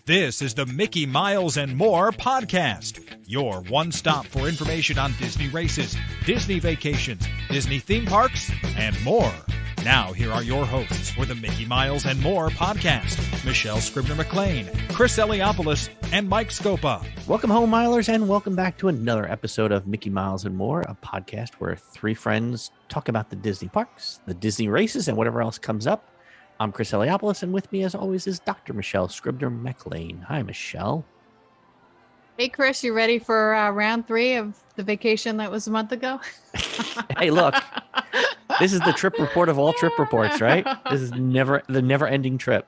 This is the Mickey Miles and More podcast, your one stop for information on Disney races, Disney vacations, Disney theme parks, and more. Now, here are your hosts for the Mickey Miles and More podcast, Michelle Scribner-McLean, Chris Eliopoulos, and Mike Scopa. Welcome home, Milers, and welcome back to another episode of Mickey Miles and More, a podcast where three friends talk about the Disney parks, the Disney races, and whatever else comes up. I'm Chris Eliopoulos, and with me, as always, is Dr. Michelle Scribner-McLean. Hi, Michelle. Hey, Chris, you ready for round 3 of the vacation that was a month ago? Hey, look, this is the trip report of all trip reports, right? This is the never-ending trip.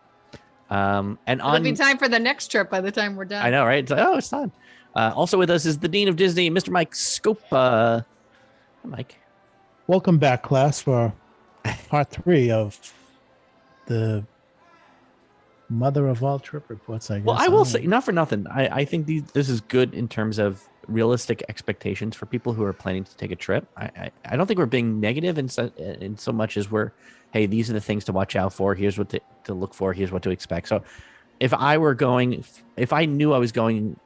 It'll be time for the next trip by the time we're done. I know, right? It's time. Also with us is the Dean of Disney, Mr. Mike Scopa. Hi, Mike. Welcome back, class, for part 3 of the mother of all trip reports, I guess. Well, I will say, not for nothing, I think this is good in terms of realistic expectations for people who are planning to take a trip. I don't think we're being negative in so much as we're, hey, these are the things to watch out for. Here's what to look for. Here's what to expect. So if I knew I was going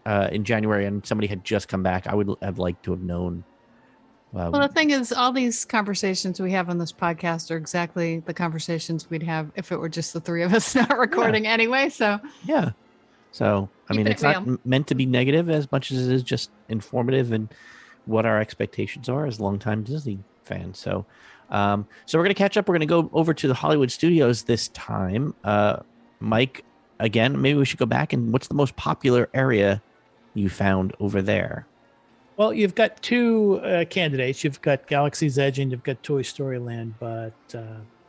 in January and somebody had just come back, I would have liked to have known. Well, the thing is, all these conversations we have on this podcast are exactly the conversations we'd have if it were just the three of us not recording anyway. So yeah. So, I mean, it's not meant to be negative as much as it is just informative and what our expectations are as longtime Disney fans. So we're going to catch up. We're going to go over to the Hollywood studios this time. Mike, again, maybe we should go back and what's the most popular area you found over there? Well, you've got two candidates. You've got Galaxy's Edge and you've got Toy Story Land. But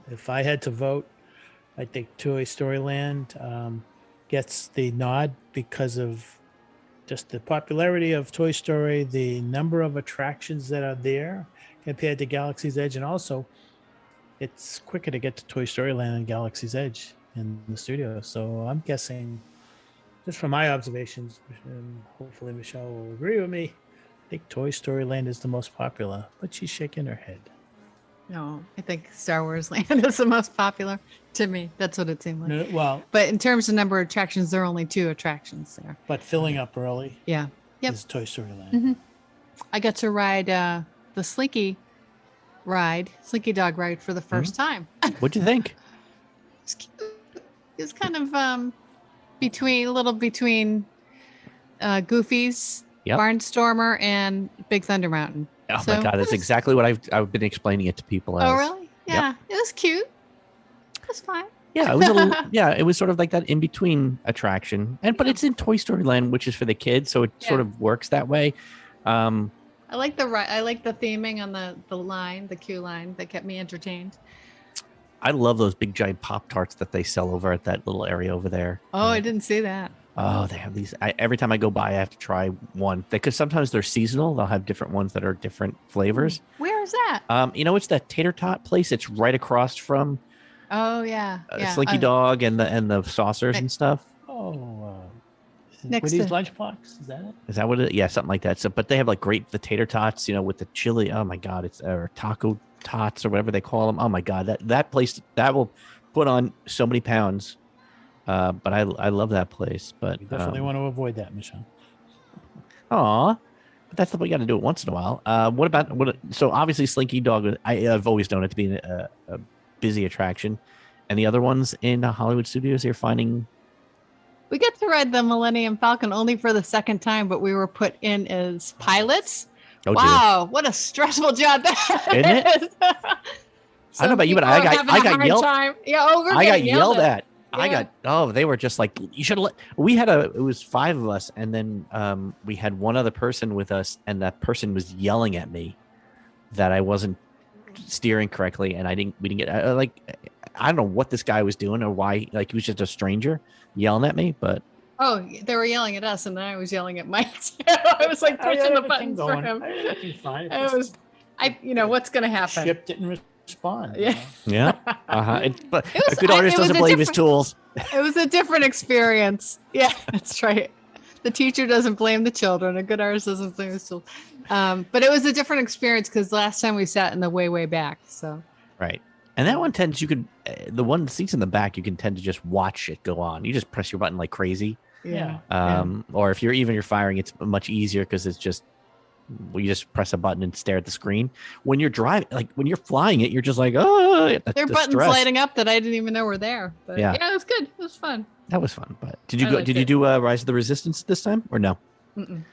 if I had to vote, I think Toy Story Land gets the nod because of just the popularity of Toy Story, the number of attractions that are there compared to Galaxy's Edge. And also, it's quicker to get to Toy Story Land than Galaxy's Edge in the studio. So I'm guessing, just from my observations, and hopefully Michelle will agree with me, I think Toy Story Land is the most popular, but she's shaking her head. No, I think Star Wars Land is the most popular to me. That's what it seemed like. No, well, but in terms of number of attractions, there are only 2 attractions there. But filling up early is Toy Story Land. Mm-hmm. I got to ride the Slinky Dog ride for the first time. What'd you think? It's kind of between Goofy's, Barnstormer, and Big Thunder Mountain. Oh my God, that's exactly what I've been explaining it to people as. Oh really? Yeah, It was cute. It was fine. Yeah, it was it was sort of like that in between attraction, but it's in Toy Story Land, which is for the kids, so it sort of works that way. I like the theming on the line, the queue line that kept me entertained. I love those big giant Pop-Tarts that they sell over at that little area over there. Oh, I didn't see that. Oh, they have these. Every time I go by, I have to try one. Because sometimes they're seasonal. They'll have different ones that are different flavors. Where is that? It's that tater tot place. It's right across from. Oh yeah, Slinky Dog and the saucers and stuff. Oh, next Woody's Lunchbox. Is that it? Is that what it? Yeah, something like that. So, but they have like the tater tots, with the chili. Oh my God, it's or taco tots or whatever they call them. Oh my God, that place that will put on so many pounds. But I love that place. But you definitely want to avoid that, Michelle. Aw, but that's the way you got to do it once in a while. So obviously Slinky Dog, I've always known it to be a busy attraction, and the other ones in Hollywood Studios, you're finding. We get to ride the Millennium Falcon only for the second time, but we were put in as pilots. Oh, wow, what a stressful job that is. Isn't it? I don't know about you, but I got yelled. Yeah, I got yelled at. They were just like, you should have it was 5 of us. And then we had one other person with us, and that person was yelling at me that I wasn't steering correctly. And we didn't get, I don't know what this guy was doing or why, he was just a stranger yelling at me, but. Oh, they were yelling at us, and then I was yelling at Mike. I was like pushing the buttons for him. What's going to happen? Ship didn't respond. Yeah. But a good artist doesn't believe his tools. It was a different experience. Yeah, that's right. The teacher doesn't blame the children. A good artist doesn't blame his tools. But it was a different experience because last time we sat in the way back. So right. And that one tends, the one seats in the back, you can tend to just watch it go on. You just press your button like crazy. Yeah. Or if you're firing, it's much easier because it's just, you just press a button and stare at the screen. When you're driving, like when you're flying it, you're just like, oh, there are buttons lighting up that I didn't even know were there. But yeah, it was good. It was fun. That was fun. But did you do Rise of the Resistance this time or no? Mm-mm.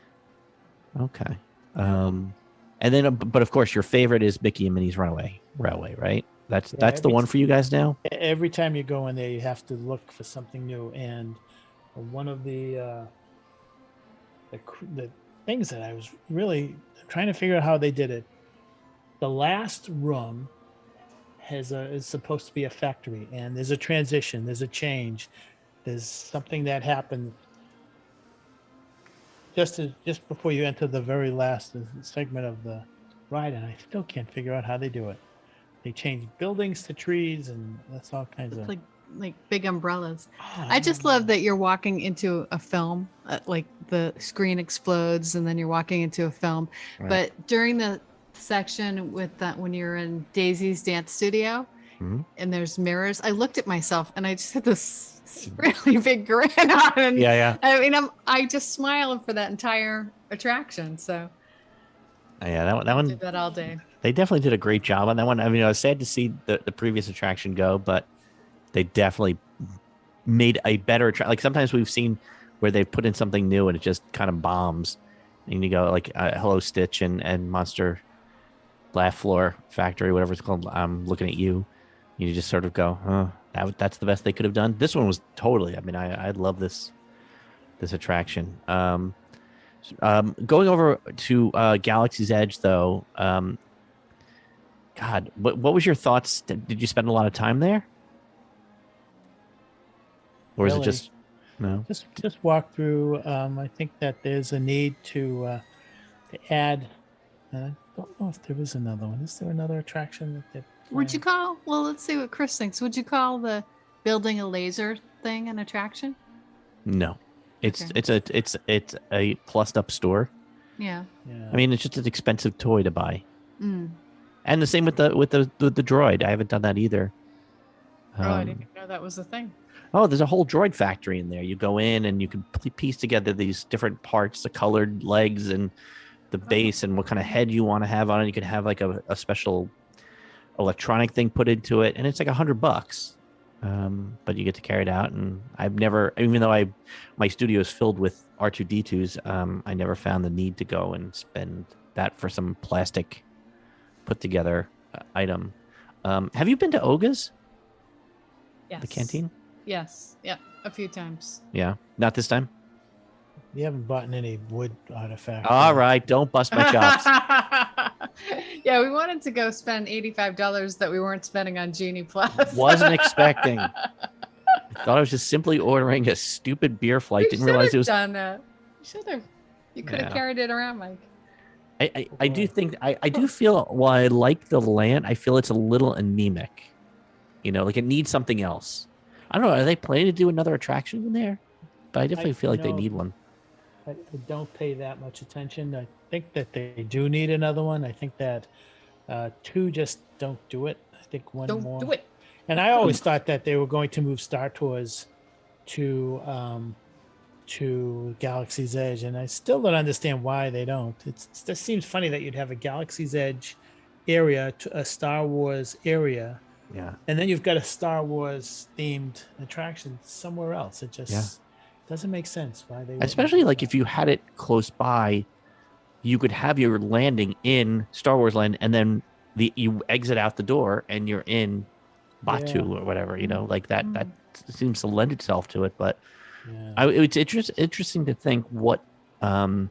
Okay. And then, but of course, your favorite is Mickey and Minnie's Runaway Railway, right? That's the one for you guys now. Every time you go in there, you have to look for something new. And one of the things that I was really trying to figure out how they did it. The last room is supposed to be a factory, and there's a transition, there's a change, there's something that happened just before you enter the very last segment of the ride, and I still can't figure out how they do it. They change buildings to trees, and that's all kinds of like big umbrellas. I just love that you're walking into a film, like the screen explodes, and then you're walking into a film. Right. But during the section with that, when you're in Daisy's dance studio, and there's mirrors, I looked at myself and I just had this really big grin on. And I mean, I just smiling for that entire attraction. So that one did that all day. They definitely did a great job on that one. I mean, I was sad to see the previous attraction go, but they definitely made a better attraction. Like sometimes we've seen where they've put in something new and it just kind of bombs. And you go like Hello Stitch and Monster Laugh Floor Factory, whatever it's called. I'm looking at you. You just sort of go, that's the best they could have done. This one was totally. I mean, I love this attraction. Going over to Galaxy's Edge, though. God, what was your thoughts? Did you spend a lot of time there? Or is it just no? Just walk through. I think that there's a need to add. I don't know if there is another one. Is there another attraction that? Would you call? Well, let's see what Chris thinks. Would you call the building a laser thing an attraction? No, it's a plussed up store. Yeah. I mean, it's just an expensive toy to buy. And the same with the droid. I haven't done that either. I didn't even know that was a thing. Oh, there's a whole droid factory in there. You go in and you can piece together these different parts, the colored legs and the base and what kind of head you want to have on it. You can have like a special electronic thing put into it, and it's like $100. But you get to carry it out. And I've never, even though my studio is filled with R2D2s, I never found the need to go and spend that for some plastic put together item. Have you been to Oga's? Yes. The canteen? Yes. Yeah. A few times. Yeah. Not this time? You haven't bought any wood artifacts. All right. Don't bust my chops. Yeah. We wanted to go spend $85 that we weren't spending on Genie Plus. Wasn't expecting. I thought I was just simply ordering a stupid beer flight. Didn't realize it was. Done that. You should have. You could have carried it around, Mike. I do think I do feel while I like the land, I feel it's a little anemic. You know, like it needs something else. I don't know. Are they planning to do another attraction in there? But I definitely feel like they need one. I don't pay that much attention. I think that they do need another one. I think that two just don't do it. I think one more. Don't do it. And I always thought that they were going to move Star Tours to Galaxy's Edge, and I still don't understand why they don't. It just seems funny that you'd have a Galaxy's Edge area to a Star Wars area. Yeah. And then you've got a Star Wars themed attraction somewhere else. It just doesn't make sense why they. Especially like if you had it close by, you could have your landing in Star Wars Land, and then you exit out the door and you're in Batu or whatever. You know, like that. That seems to lend itself to it. But it's interesting to think what the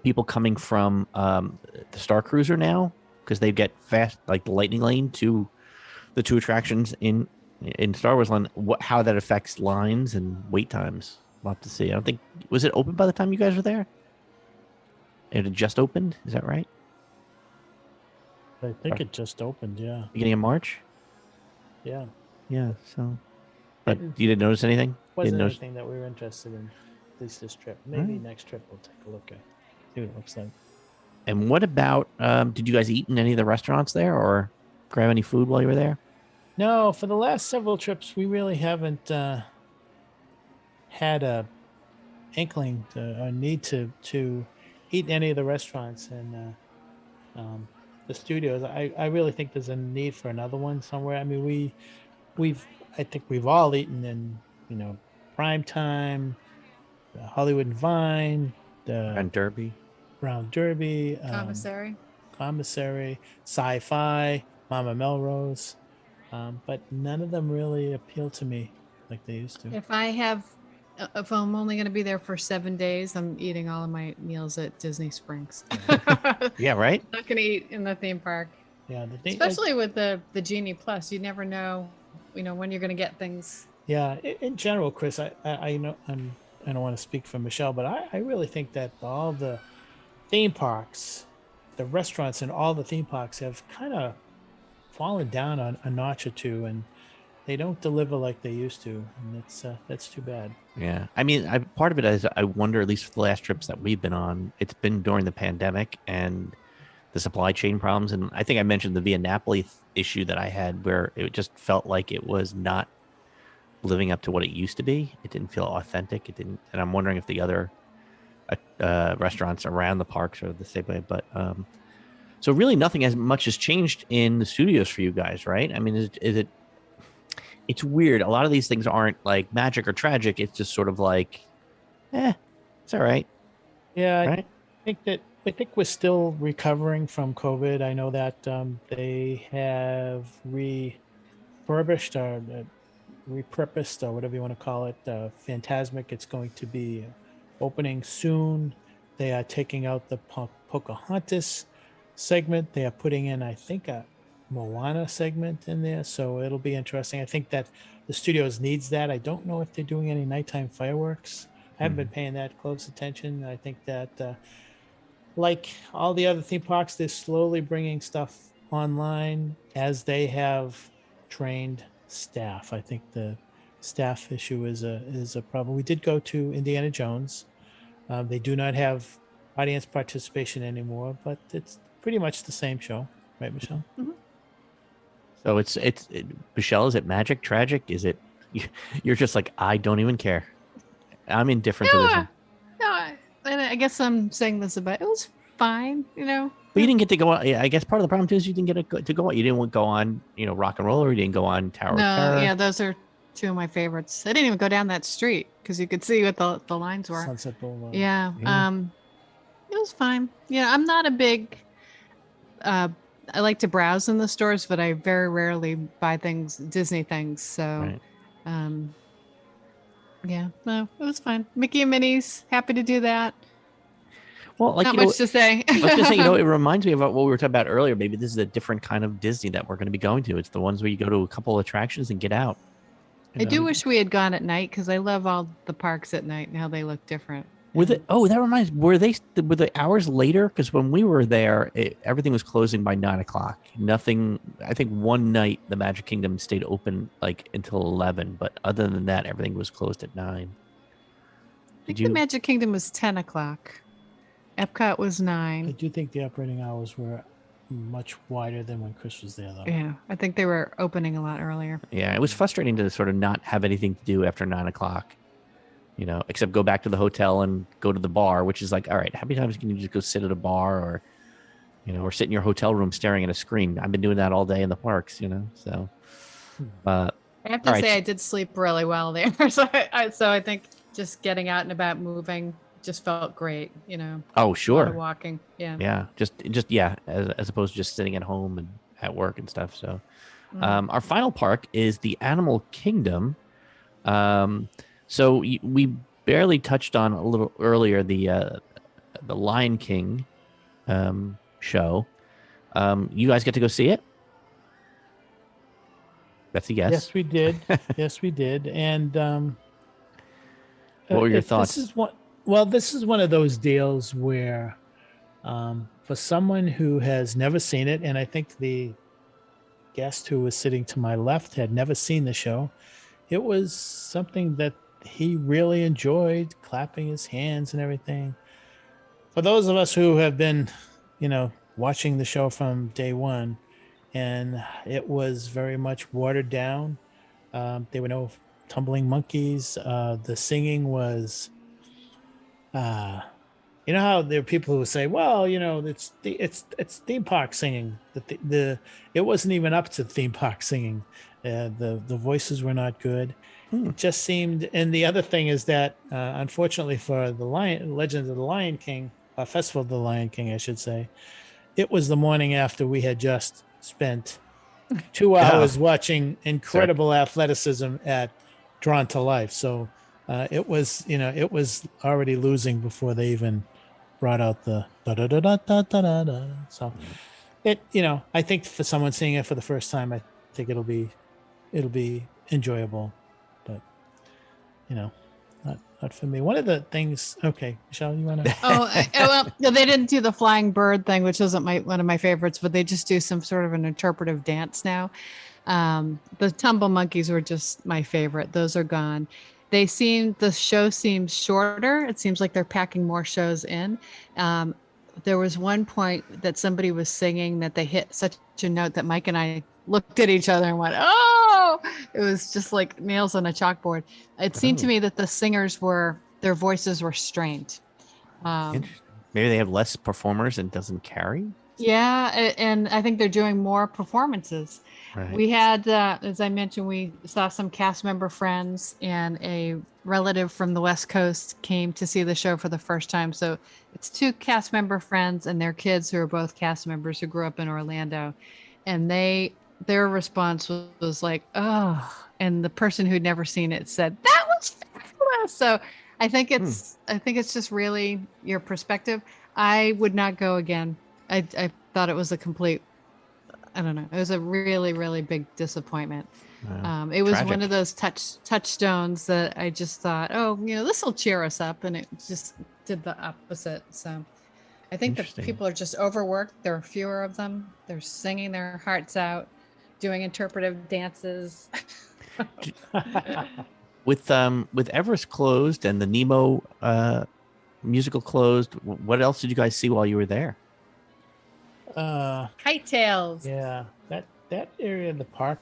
people coming from the Star Cruiser now, because they get fast, like the Lightning Lane to the two attractions in Star Wars Land, how that affects lines and wait times. We'll have to see. I don't think, was it open by the time you guys were there? It had just opened, is that right? I think it just opened, yeah. Beginning of March? Yeah. Yeah, so. But you didn't notice anything? Wasn't anything that we were interested in, at least this trip. Maybe next trip we'll take a look at, see what it looks like. And what about, did you guys eat in any of the restaurants there, or? grab any food while you were there? No, for the last several trips, we really haven't had a inkling or need to eat in any of the restaurants and the studios. I really think there's a need for another one somewhere. I mean, I think we've all eaten in, Prime Time, the Hollywood and Vine, the And Derby. Brown Derby, Commissary, Sci-Fi, Mama Melrose, but none of them really appeal to me like they used to. If I'm only going to be there for 7 days, I'm eating all of my meals at Disney Springs. Yeah, right? Not going to eat in the theme park. Yeah, Especially with the Genie Plus, you never know, when you're going to get things. Yeah, in general, Chris, I know I don't want to speak for Michelle, but I really think that all the theme parks, the restaurants in all the theme parks have kind of fallen down on a notch or two, and they don't deliver like they used to, and that's too bad. Yeah. I mean, part of it is I wonder, at least for the last trips that we've been on, it's been during the pandemic and the supply chain problems. And I think I mentioned the Via Napoli issue that I had where it just felt like it was not living up to what it used to be. It didn't feel authentic. And I'm wondering if the other restaurants around the parks are the same way. But so really nothing as much has changed in the studios for you guys, right? I mean, is it? It's weird. A lot of these things aren't like magic or tragic. It's just sort of like, it's all right. Yeah, right? I think we're still recovering from COVID. I know that they have refurbished or repurposed or whatever you want to call it. Phantasmic. It's going to be opening soon. They are taking out the Pocahontas segment. They are putting in, I think, a Moana segment in there, so it'll be interesting. I think that the studios needs that. I don't know if they're doing any nighttime fireworks. I haven't been paying that close attention. I think that like all the other theme parks, they're slowly bringing stuff online as they have trained staff. I think the staff issue is a problem. We did go to Indiana Jones. They do not have audience participation anymore, but it's pretty much the same show, right, Michelle? Mm-hmm. So it's Michelle, is it magic, tragic? Is it, you're just like, I don't even care. I'm indifferent to this one. I guess I'm saying this about, it was fine, But you didn't get to go on. I guess part of the problem too is you didn't get to go on. You didn't go on, Rock and Roll, or you didn't go on Tower of Terror. Yeah, those are two of my favorites. I didn't even go down that street because you could see what the lines were. Sunset Boulevard. Yeah. It was fine. Yeah, I'm not a big. I like to browse in the stores, but I very rarely buy Disney things. So, Right. Yeah, no, it was fine. Mickey and Minnie's, happy to do that. Well, like not much to say. I was gonna say, it reminds me of what we were talking about earlier. Maybe this is a different kind of Disney that we're going to be going to. It's the ones where you go to a couple of attractions and get out. I do wish we had gone at night because I love all the parks at night and how they look different. That reminds me. Were the hours later? Because when we were there, everything was closing by 9:00. Nothing. I think one night the Magic Kingdom stayed open like until 11, but other than that, everything was closed at 9. I think the Magic Kingdom was 10:00. Epcot was 9. I do think the operating hours were much wider than when Chris was there, though. Yeah, I think they were opening a lot earlier. Yeah, it was frustrating to sort of not have anything to do after 9:00. Except go back to the hotel and go to the bar, which is like, all right, how many times can you just go sit at a bar or sit in your hotel room staring at a screen? I've been doing that all day in the parks, so. I have to say I did sleep really well there. So I think just getting out and about moving just felt great, Oh, sure. A lot of walking. Yeah. Yeah. Just as opposed to just sitting at home and at work and stuff. So our final park is the Animal Kingdom. So we barely touched on a little earlier the Lion King show. You guys get to go see it? That's a yes. Yes, we did. Yes, we did. And what were your thoughts? This is one of those deals where for someone who has never seen it, and I think the guest who was sitting to my left had never seen the show, it was something that he really enjoyed, clapping his hands and everything. For those of us who have been, watching the show from day one, and it was very much watered down. There were no tumbling monkeys. The singing was, you know how there are people who say, "Well, you know, it's theme park singing." It wasn't even up to theme park singing. The voices were not good. It just seemed. And the other thing is that, unfortunately for the Legends of the Lion King, Festival of the Lion King, I should say, it was the morning after we had just spent 2 hours watching incredible athleticism at Drawn to Life. So it was, it was already losing before they even brought out the da da da da da da da. So it, I think for someone seeing it for the first time, I think it'll be enjoyable, but not for me. One of the things, okay, Michelle, you want to? Well, they didn't do the flying bird thing, which wasn't one of my favorites, but they just do some sort of an interpretive dance now. The Tumble Monkeys were just my favorite. Those are gone. The show seems shorter. It seems like they're packing more shows in. There was one point that somebody was singing that they hit such a note that Mike and I looked at each other and went, "Oh!" It was just like nails on a chalkboard. It seemed to me that the singers their voices were strained. Maybe they have less performers and doesn't carry. Yeah, and I think they're doing more performances. Right. We had, as I mentioned, we saw some cast member friends, and a relative from the West Coast came to see the show for the first time. So it's 2 cast member friends and their kids who are both cast members who grew up in Orlando. And their response was like, "Oh," and the person who'd never seen it said, "That was fabulous." So I think it's just really your perspective. I would not go again. I thought it was a complete, I don't know. It was a really, really big disappointment. Wow. It was Tragic. one of those touchstones that I just thought, oh, this will cheer us up. And it just did the opposite. So I think that people are just overworked. There are fewer of them. They're singing their hearts out, doing interpretive dances. With Everest closed and the Nemo musical closed, what else did you guys see while you were there? Kite tails. Yeah, that area of the park,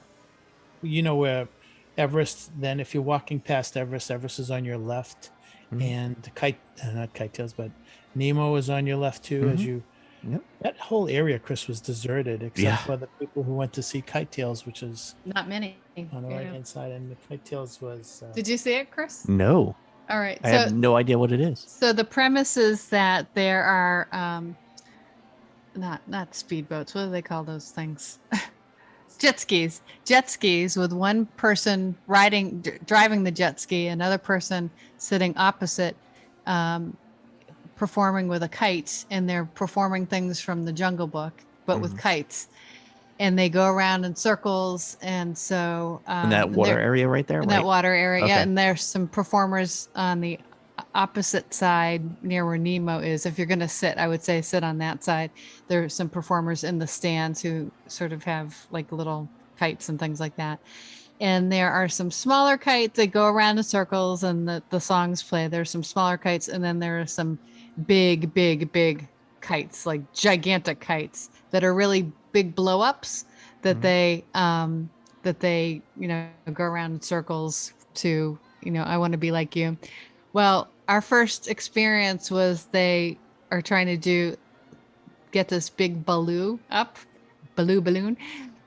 where Everest, then if you're walking past Everest is on your left, and not kite tails, but Nemo is on your left too. As you, that whole area, Chris, was deserted except for the people who went to see kite tails, which is not many on the right hand side, and the kite tails was. Did you see it, Chris? No. All right, I have no idea what it is. So the premise is that there are not speedboats. What do they call those things? Jet skis with one person driving the jet ski, another person sitting opposite, performing with a kite, and they're performing things from the Jungle Book, but with kites, and they go around in circles. And so in that water area right there, that water area, okay. yeah. And there's some performers on the opposite side near where Nemo is. If you're going to sit, I would say sit on that side. There's some performers in the stands who sort of have like little kites and things like that. And there are some smaller kites that go around in circles and the songs play. There's some smaller kites, and then there are some big kites, like gigantic kites that are really big blow ups that they go around in circles to, I want to be like you. Well, our first experience was they are trying to get this big balloon,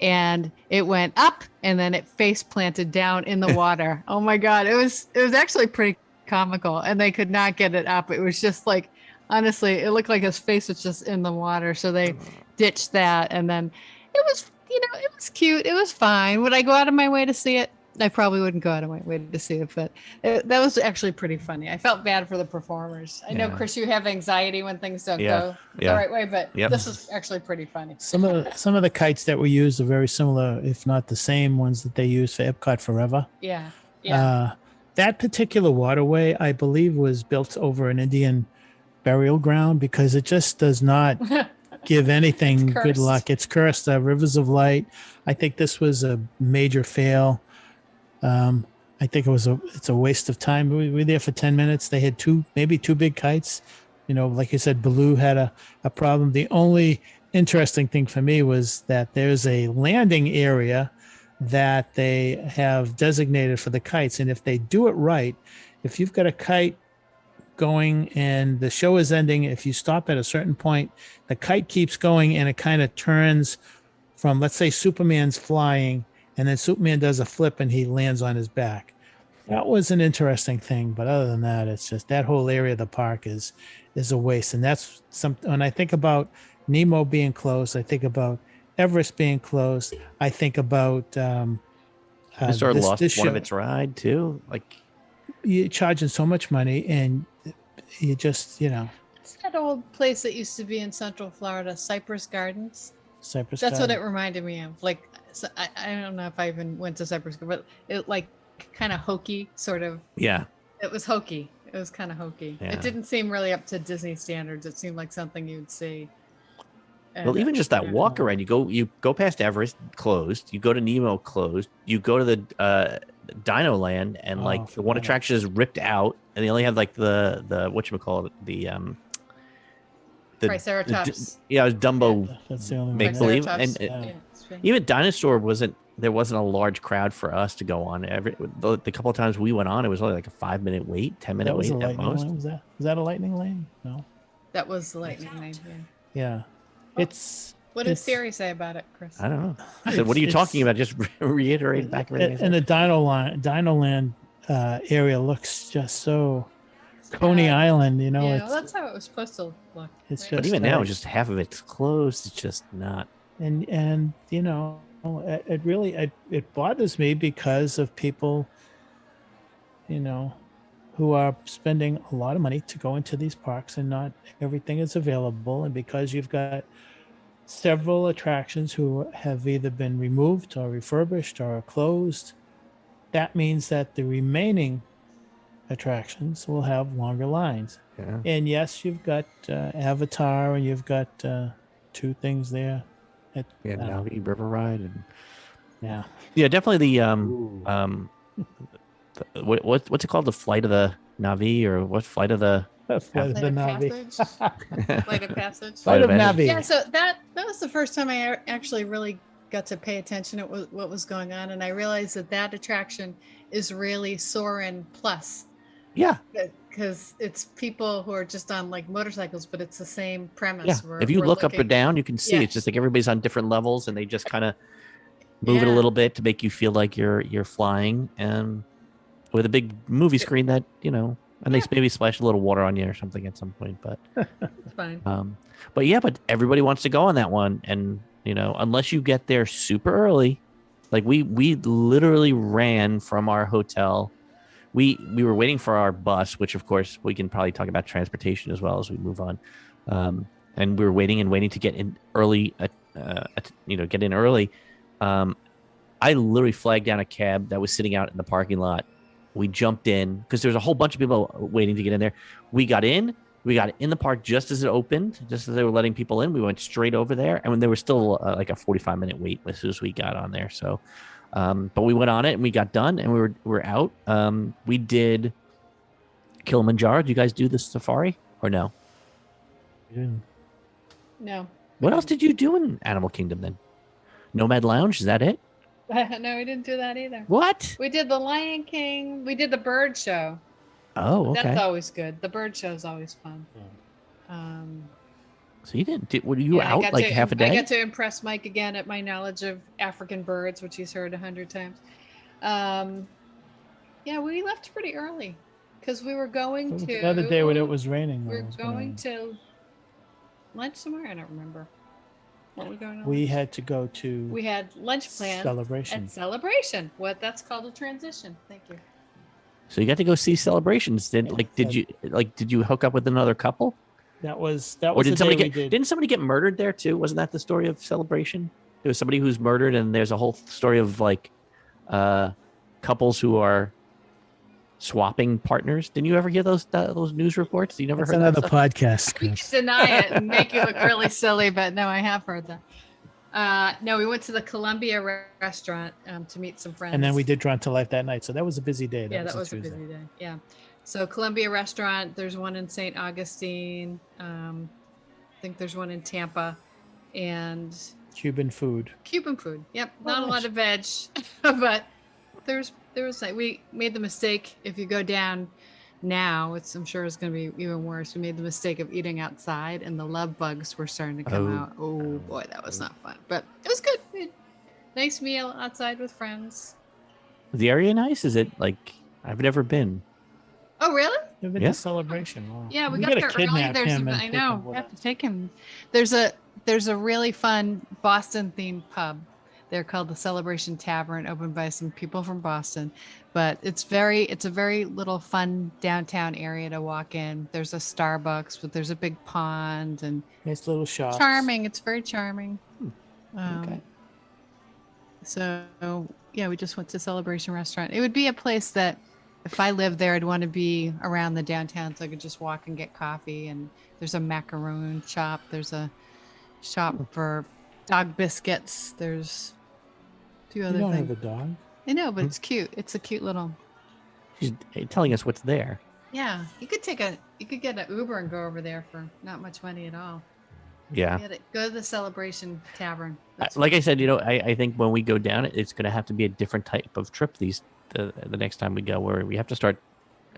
and it went up and then it face planted down in the water. Oh my God. It was actually pretty comical, and they could not get it up. It was just like, honestly, it looked like his face was just in the water. So they ditched that. And then it was, it was cute. It was fine. Would I go out of my way to see it? I probably wouldn't go out of my way to see it, but that was actually pretty funny. I felt bad for the performers. I know, Chris, you have anxiety when things don't go the right way, but this is actually pretty funny. Some of the kites that were used are very similar, if not the same ones that they use for Epcot Forever. Yeah. That particular waterway, I believe, was built over an Indian burial ground because it just does not give anything good luck. It's cursed. Rivers of Light. I think this was a major fail. I think it's a waste of time. We were there for 10 minutes. They had maybe two big kites. Like you said, Baloo had a problem. The only interesting thing for me was that there's a landing area that they have designated for the kites. And if they do it right, if you've got a kite going and the show is ending, if you stop at a certain point, the kite keeps going and it kind of turns from, let's say Superman's flying and then Superman does a flip and he lands on his back. That was an interesting thing. But other than that, it's just that whole area of the park is a waste. And that's something, when I think about Nemo being closed, I think about Everest being closed. I think about Mr. lost this one show. of its ride too. Like, You're charging so much money and you just, It's that old place that used to be in Central Florida, Cypress Gardens. Cypress. That's what Garden. it reminded me of. Like, so I don't know if I even went to Cypress, but it like kind of hokey, sort of. yeah, It was hokey. It was kind of hokey. Yeah. It didn't seem really up to Disney standards. It seemed like something you'd see. well, even just that walk around, you go past Everest closed, you go to Nemo closed, you go to the Dino Land, and like the one Dino. attraction is ripped out, and they only have like the whatchamacallit, the Triceratops. it was Dumbo That's the only make one. believe, Triceratops. and Yeah, it's been- even Dinosaur there wasn't a large crowd for us to go on. The couple of times we went on, it was only like a 5-minute wait, 10-minute That was wait a at lightning most. lane. Was that a lightning lane? No. That was the lightning lane. Yeah. Yeah. It's What did It's- Siri say about it, Chris? I don't know. I said, "What are you It's- talking about?" Just reiterate back everything. I and said. the Dino Land area looks just so Coney Yeah. Island, Yeah, well, it's that's how it was supposed to look. It's right? But just even now, like- just half of it's closed. It's just not. and it really it bothers me because of people who are spending a lot of money to go into these parks and not everything is available, and because you've got several attractions who have either been removed or refurbished or closed, that means that the remaining attractions will have longer lines. Yeah. And yes, you've got Avatar and you've got 2 things there. Yeah, Navi River Ride, and Yeah. definitely what's it called? The Flight of the Navi, or what Flight of the? Flight of Flight the of Navi. Passage. Flight of Passage. Flight of Flight of Navi. Yeah, so that was the first time I actually really got to pay attention to what was going on, and I realized that attraction is really Soarin' Plus, Yeah, because it's people who are just on like motorcycles, but it's the same premise. yeah. We're- If you we're look up or looking- down, you can see Yeah. it's just like everybody's on different levels, and they just kind of move it a Yeah. little bit to make you feel like you're flying, and with a big movie screen that and they Yeah. maybe splash a little water on you or something at some point, but. It's fine. But everybody wants to go on that one, and unless you get there super early, like we literally ran from our hotel. We were waiting for our bus, which of course we can probably talk about transportation as well as we move on. And we were waiting to get in early. Get in early. I literally flagged down a cab that was sitting out in the parking lot. We jumped in because there's a whole bunch of people waiting to get in there. We got in the park just as it opened, just as they were letting people in. We went straight over there, and when there was still like a 45-minute wait as soon as we got on there. So, but we went on it and we got done, and we were out. We did Kilimanjaro. Did you guys do the safari or no? No. What else did you do in Animal Kingdom then? Nomad Lounge, is that it? No, we didn't do that either. What? We did the Lion King. We did the bird show. Oh, okay. That's always good. The bird show is always fun. So you didn't? Were you Yeah, I out got like to- half a day? I got to impress Mike again at my knowledge of African birds, which he's heard 100 times. Yeah, we left pretty early because we were going to The other day when it was raining. We though, were it was going raining. to lunch somewhere. I don't remember. What were we going to? We lunch? had to go to We had lunch planned Celebration. at Celebration. What that's called a transition. Thank you. So you got to go see Celebrations. Did you hook up with another couple? That was Or the did somebody day we get? did. Didn't somebody get murdered there too? Wasn't that the story of Celebration? There was somebody who's murdered, and there's a whole story of like couples who are swapping partners. Didn't you ever hear those news reports? You never That's heard another that stuff? podcast. We Chris. could deny it and make you look really silly, but no, I have heard that. No, we went to the Columbia restaurant to meet some friends. And then we did Drawn to Life that night. So that was a busy day. Yeah, that a was a Tuesday. busy day. Yeah. So Columbia restaurant, there's one in St. Augustine. I think there's one in Tampa. and Cuban food. Cuban food. Yep, Oh, not a lot nice. of veg, but there was like we made the mistake. If you go down now, I'm sure it's going to be even worse. We made the mistake of eating outside, and the love bugs were starting to come out. Oh boy, that was not fun, but it was good. We had a nice meal outside with friends. Is the area nice? Is it like I've never been? Oh really? You've been Yeah. to Celebration. Wow. Yeah, we got got to there early. kidnap There's him and I take know. him We with have us. to take him. There's a really fun Boston themed pub. They're called the Celebration Tavern, opened by some people from Boston. But it's a very little fun downtown area to walk in. There's a Starbucks, but there's a big pond and Nice little shops. charming. It's very charming. Okay. So yeah, we just went to Celebration Restaurant. It would be a place that if I lived there, I'd want to be around the downtown so I could just walk and get coffee. And there's a macaroon shop. There's a shop for dog biscuits. There's a few You other don't things. have a dog. I know, but it's cute. It's a cute little. She's telling us what's there. Yeah, you could get an Uber and go over there for not much money at all. Yeah. Go to the Celebration Tavern. Like I said, I think when we go down, it's going to have to be a different type of trip the next time we go, where we have to start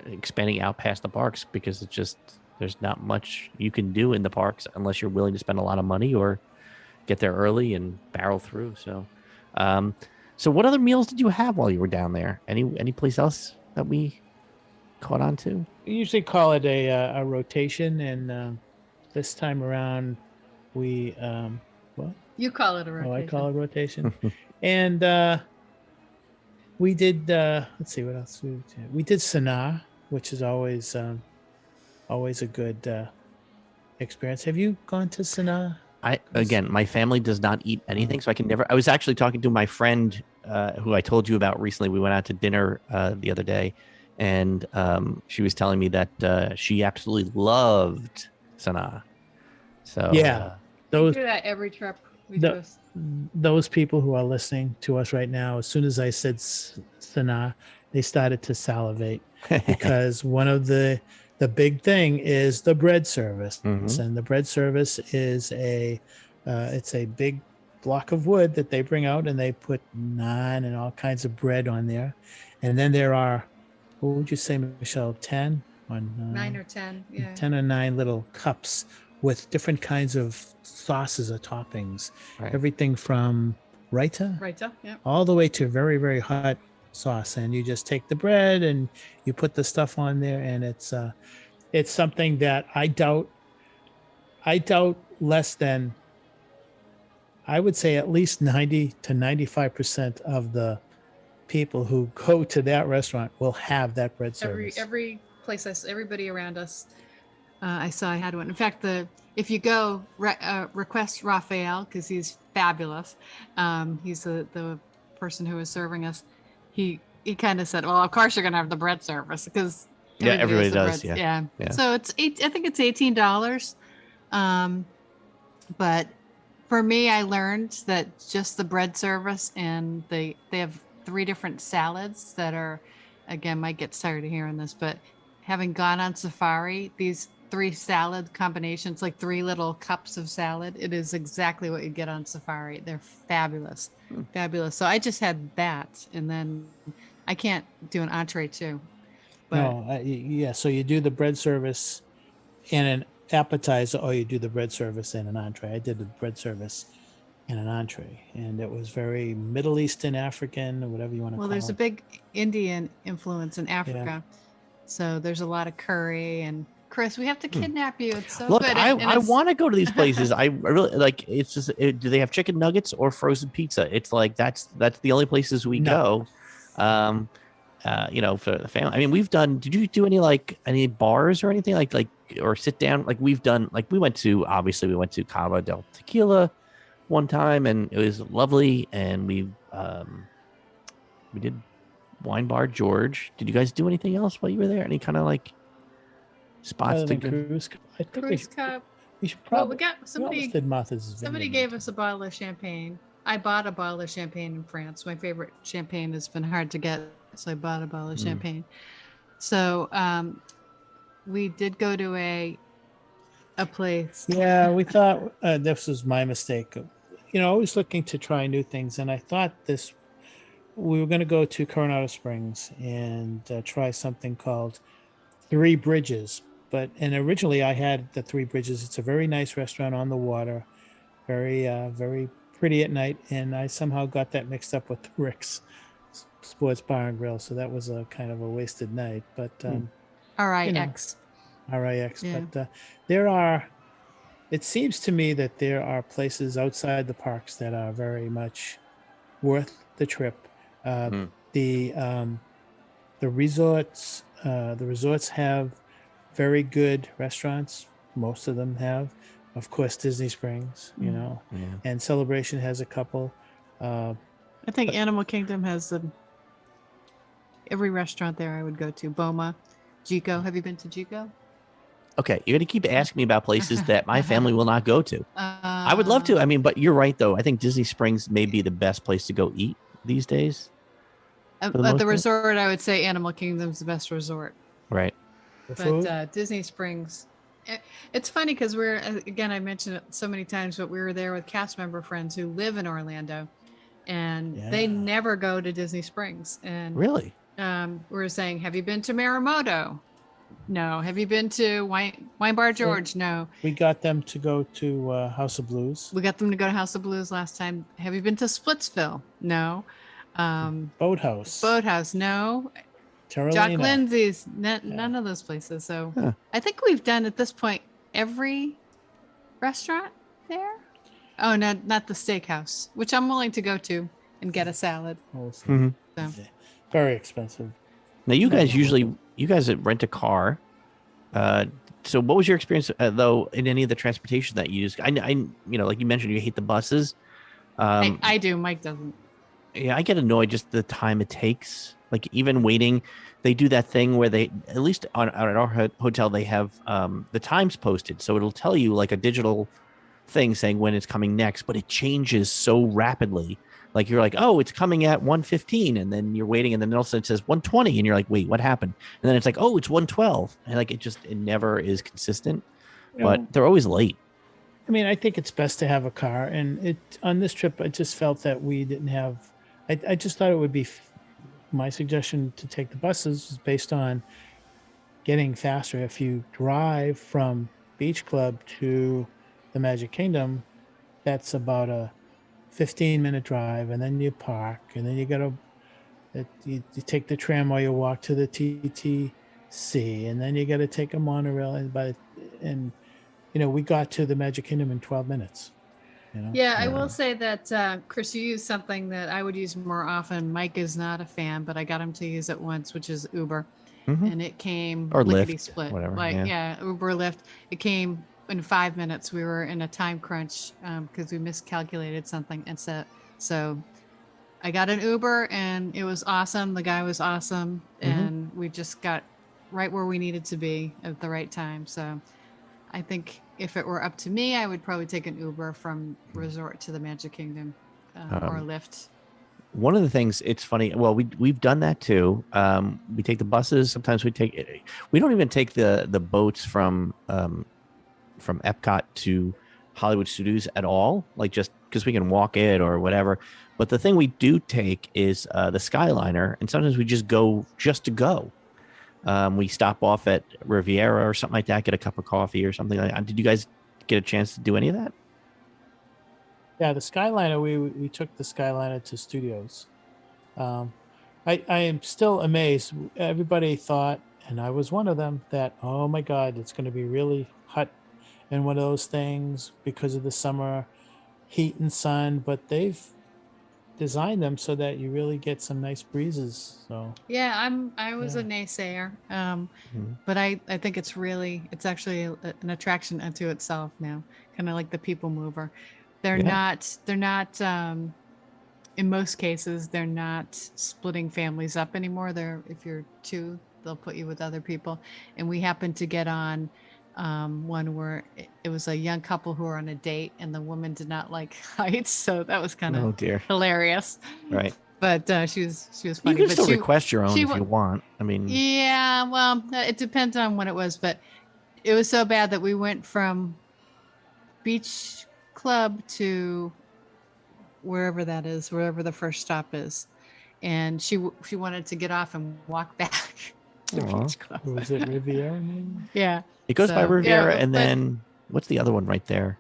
expanding out past the parks, because it's just there's not much you can do in the parks unless you're willing to spend a lot of money or get there early and barrel through. So, so what other meals did you have while you were down there? Any place else that we caught on to? We usually call it a rotation, and this time around, we what? You call it a rotation. Oh, I call it rotation. And we did. Let's see what else we did. We did Sanaa, which is always a good experience. Have you gone to Sanaa? My family does not eat anything, so I can never. I was actually talking to my friend who I told you about recently. We went out to dinner the other day, and she was telling me that she absolutely loved Sanaa. So Yeah, We those do that every trip. We The- do. those people who are listening to us right now, as soon as I said Sanaa, they started to salivate, because one of the big thing is the bread service. Mhm. And the bread service is it's a big block of wood that they bring out, and they put naan and all kinds of bread on there. And then there are, what would you say, Michelle, 10 or 9 or 10. Yeah. 10 or 9 little cups with different kinds of sauces or toppings, Right. everything from raita Right. Yeah. all the way to very, very hot sauce. And you just take the bread and you put the stuff on there, and it's something that I doubt less than, I would say at least 90 to 95% of the people who go to that restaurant will have that bread service. Every place everybody around us, I saw I had one. In fact, if you go request Raphael, because he's fabulous. He's the person who was serving us. He kind of said, "Well, of course you're gonna have the bread service because everybody has the does. bread." Yeah. So it's I think it's $18. But for me, I learned that just the bread service, and they have 3 different salads that are, again, Mike gets tired of hearing this, but having gone on safari, these 3 salad combinations, like 3 little cups of salad, it is exactly what you get on safari. They're fabulous. Fabulous. So I just had that, and then I can't do an entree too. But Yeah. So you do the bread service and an appetizer, or you do the bread service and an entree. I did the bread service and an entree, and it was very Middle Eastern, African, or whatever you want to call it. well, there's a big Indian influence in Africa, so there's a lot of curry. And Chris, we have to kidnap you. It's so Look, good. I it's- want to go to these places. I really like. It's just, do they have chicken nuggets or frozen pizza? It's like that's the only places we No. go. For the family. I mean, we've done. Did you do any bars or anything like or sit down? Like we've done. Like we went to Cava del Tequila one time, and it was lovely. And we did Wine Bar George. Did you guys do anything else while you were there? Any kind of like spots Other to than go? cruise. I think Cruise Cup. we should Well, probably. we got we somebody. almost did Martha's Somebody Vineyard. gave us a bottle of champagne. I bought a bottle of champagne in France. My favorite champagne has been hard to get, so I bought a bottle of champagne. So we did go to a a place. Yeah, we thought this was my mistake. Always looking to try new things, and I thought we were going to go to Coronado Springs and try something called Three Bridges. And originally I had the Three Bridges. It's a very nice restaurant on the water, very pretty at night, and I somehow got that mixed up with Rick's Sports Bar and Grill, so that was a kind of a wasted night. But RIX. RIX. Yeah. But it seems to me that there are places outside the parks that are very much worth the trip. The resorts have very good restaurants. Most of them have, of course, Disney Springs, and Celebration has a couple. I think Animal Kingdom has every restaurant there I would go to. Boma, Jico. Have you been to Jico? Okay, you're going to keep asking me about places that my family will not go to. I would love to. I mean, but you're right, though. I think Disney Springs may be the best place to go eat these days. At the resort, I would say Animal Kingdom's the best resort. Right. But Disney Springs, it's funny because I mentioned it so many times, but we were there with cast member friends who live in Orlando, and they never go to Disney Springs. And really, we were saying, have you been to Marimoto? No. Have you been to Wine Bar George? No. We got them to go to House of Blues. We got them to go to House of Blues last time. Have you been to Splitsville? No. Boathouse? No. Terralina. Jock Lindsay's? None of those places. So I think we've done at this point every restaurant there. Oh, no, not the steakhouse, which I'm willing to go to and get a salad. Mm-hmm. So. Very expensive. Now, you guys rent a car. So what was your experience, though, in any of the transportation that you used? I like you mentioned, you hate the buses. I do. Mike doesn't. Yeah, I get annoyed just the time it takes. Like, even waiting, they do that thing where they, at least at our hotel, they have the times posted. So it'll tell you like a digital thing saying when it's coming next, but it changes so rapidly. Like, you're like, oh, it's coming at 1:15, and then you're waiting, and then all of a sudden it says 1:20, and you're like, wait, what happened? And then it's like, oh, it's 1:12, and like it never is consistent. But they're always late. I mean, I think it's best to have a car, and on this trip, I just felt that we didn't have. I just thought it would be. My suggestion to take the buses is based on getting faster. If you drive from Beach Club to the Magic Kingdom, that's about a 15-minute drive, and then you park, and then you take the tram while you walk to the TTC, and then you got to take a monorail, and we got to the Magic Kingdom in 12 minutes. Yeah, I will say that Chris, you use something that I would use more often. Mike is not a fan, but I got him to use it once, which is Uber, and it came or lickety Lyft, split. whatever. Uber, Lyft. It came in 5 minutes. We were in a time crunch because we miscalculated something, and so I got an Uber, and it was awesome. The guy was awesome, and we just got right where we needed to be at the right time. So I think if it were up to me, I would probably take an Uber from resort to the Magic Kingdom or Lyft. One of the things, it's funny. Well, we've done that too. We take the buses. Sometimes we don't even take the boats from Epcot to Hollywood Studios at all. Like, just because we can walk it or whatever. But the thing we do take is the Skyliner, and sometimes we just go just to go. We stop off at Riviera or something like that, get a cup of coffee or something like that. Did you guys get a chance to do any of that? Yeah, the Skyliner, we took the Skyliner to Studios. I am still amazed. Everybody thought, and I was one of them, that, oh my God, it's going to be really hot and one of those things because of the summer heat and sun, but they've designed them so that you really get some nice breezes. So yeah, I was a naysayer, but I think it's actually an attraction unto itself now, kind of like the people mover. They're not in most cases they're not splitting families up anymore. If you're two, they'll put you with other people, and we happened to get on one where it was a young couple who were on a date, and the woman did not like heights, so that was kind of hilarious. Right. But she was funny. You can still request your own if you want. I mean, yeah, well, it depends on when it was, but it was so bad that we went from beach club to wherever that is, wherever the first stop is, and she wanted to get off and walk back to the Aw. beach club. Was it Riviera? Maybe? Yeah, It goes by So, Riviera, yeah, and but- then what's the other one right there?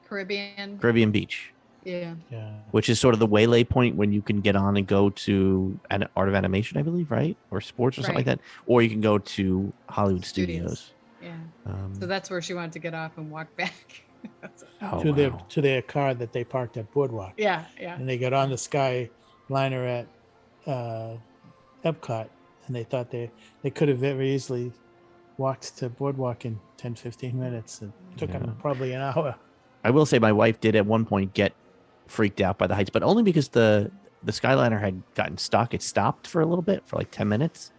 Caribbean. Caribbean Beach, Yeah. Yeah. which is sort of the waylay point when you can get on and go to an Art of Animation, I believe, right? Or sports or something like Right. that. Or you can go to Hollywood Studios. Yeah. Um, So that's where she wanted to get off and walk back. oh, to their wow. to their car that they parked at Boardwalk. Yeah. Yeah. And they got on the Skyliner at Epcot, and they thought they could have very easily walked to Boardwalk in 10, 15 minutes. It took Yeah. them probably an hour. I will say my wife did at one point get freaked out by the heights, but only because the Skyliner had gotten stuck. It stopped for a little bit, for like 10 minutes.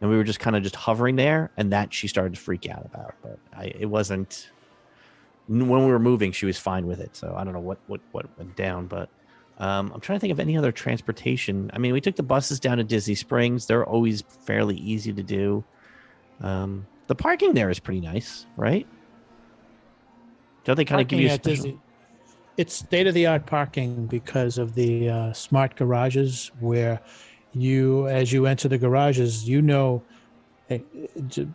And we were just kind of just hovering there, and that she started to freak out about. But it wasn't, when we were moving, she was fine with it. So I don't know what went down, but I'm trying to think of any other transportation. I mean, we took the buses down to Disney Springs. They're always fairly easy to do. The parking there is pretty nice, right? Don't they kind of give you a Parking at special... Disney, it's state-of-the-art parking because of the smart garages where as you enter the garages,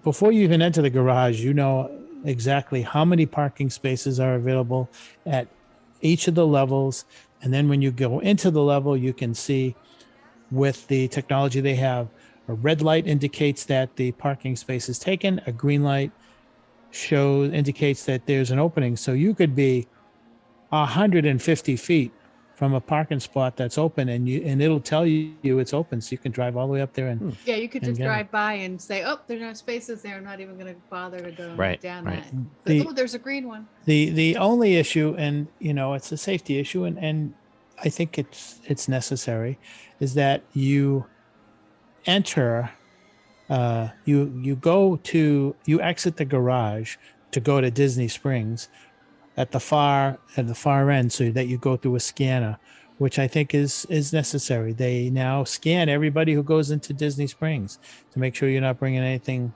before you even enter the garage, you know exactly how many parking spaces are available at each of the levels. And then when you go into the level, you can see with the technology they have, a red light indicates that the parking space is taken. A green light indicates that there's an opening. So you could be 150 feet from a parking spot that's open, and it'll tell you it's open, so you can drive all the way up there and Yeah. You could And just get it. drive by and say, "Oh, there's no spaces there. I'm not even going to bother to go Right, down right. that." Oh, there's a green one. The only issue, and it's a safety issue, and I think it's necessary, is that you enter, you exit the garage to go to Disney Springs at the far end, so that you go through a scanner, which I think is necessary. They now scan everybody who goes into Disney Springs to make sure you're not bringing anything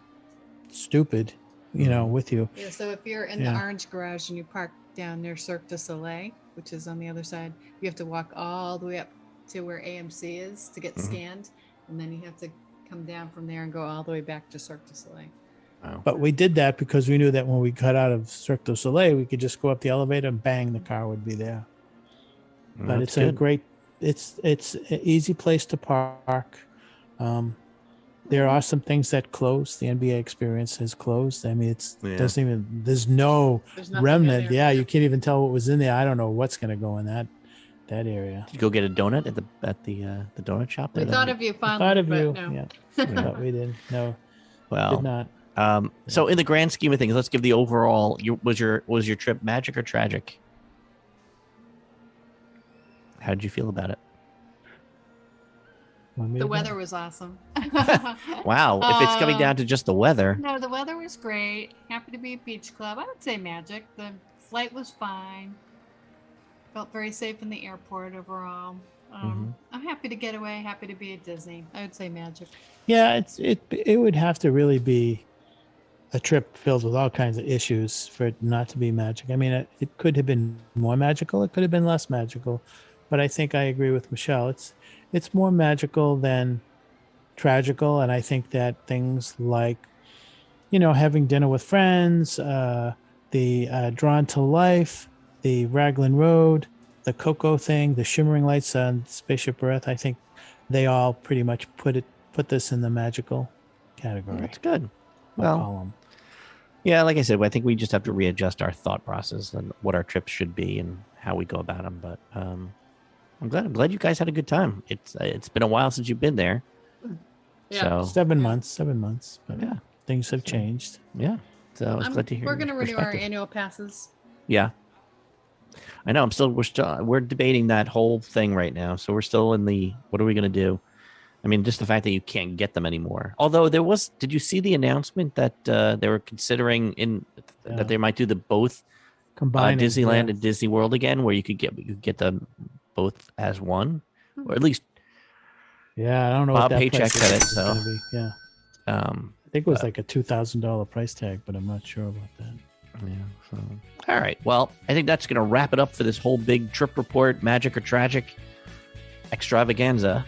stupid, with you. Yeah. So if you're in the orange garage and you park down near Cirque du Soleil, which is on the other side, you have to walk all the way up to where AMC is to get scanned, and then you have to come down from there and go all the way back to Cirque du Soleil. Wow. But we did that because we knew that when we got out of Cirque du Soleil, we could just go up the elevator and bang, the car would be there. But That's it's good. a great, it's an easy place to park. There are some things that close. The NBA experience has closed. I mean, there's no There's nothing in remnant. there. Yeah, you can't even tell what was in there. I don't know what's going to go in that area. Did you go get a donut at the donut shop We there? thought of you I fondly, thought of but you. no. Yeah, but we didn't. No, did Well, not. so in the grand scheme of things, let's give the overall. Was your trip magic or tragic? How did you feel about it? Want me The to go? weather was awesome. Wow, if it's coming down to just the weather, No, the weather was great. Happy to be at Beach Club. I would say magic. The flight was fine. Felt very safe in the airport overall. I'm happy to get away. Happy to be at Disney. I would say magic. Yeah, it would have to really be a trip filled with all kinds of issues for it not to be magic. I mean, it could have been more magical. It could have been less magical, but I think I agree with Michelle. It's more magical than tragical, and I think that things like, having dinner with friends, the Drawn to Life, the Raglan Road, the Coco thing, the shimmering lights on Spaceship Earth, I think they all pretty much put this in the magical category. that's good. Well, column. yeah, like I said, I think we just have to readjust our thought process and what our trips should be and how we go about them. But I'm glad you guys had a good time. It's been a while since you've been there. Yeah. So 7 months, but yeah, things have changed. yeah. So I was glad to hear. We're going to your renew our perspective. annual passes. Yeah. I know. We're debating that whole thing right now. So we're still in what are we going to do? I mean, just the fact that you can't get them anymore. Although did you see the announcement that they were considering that they might do the both Combining Disneyland and Disney World again, where you could get them both as one, or at least Yeah, I don't know. Bob what that Paycheck price said it, is so. gonna be. Yeah, um, I think it was like a $2,000 price tag, but I'm not sure about that. Yeah. So. All right. Well, I think that's going to wrap it up for this whole big trip report, magic or tragic extravaganza.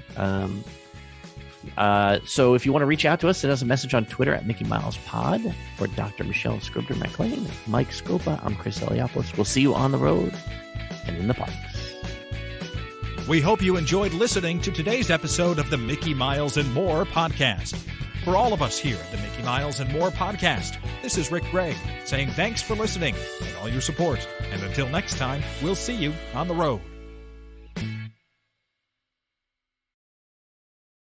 So if you want to reach out to us, send us a message on Twitter at Mickey Miles Pod. For Dr. Michelle Scribner McLean, Mike Scopa, I'm Chris Eliopoulos. We'll see you on the road and in the parks. We hope you enjoyed listening to today's episode of the Mickey Miles and More podcast. For all of us here at the Mickey Miles and More podcast, this is Rick Gregg saying thanks for listening and all your support. And until next time, we'll see you on the road.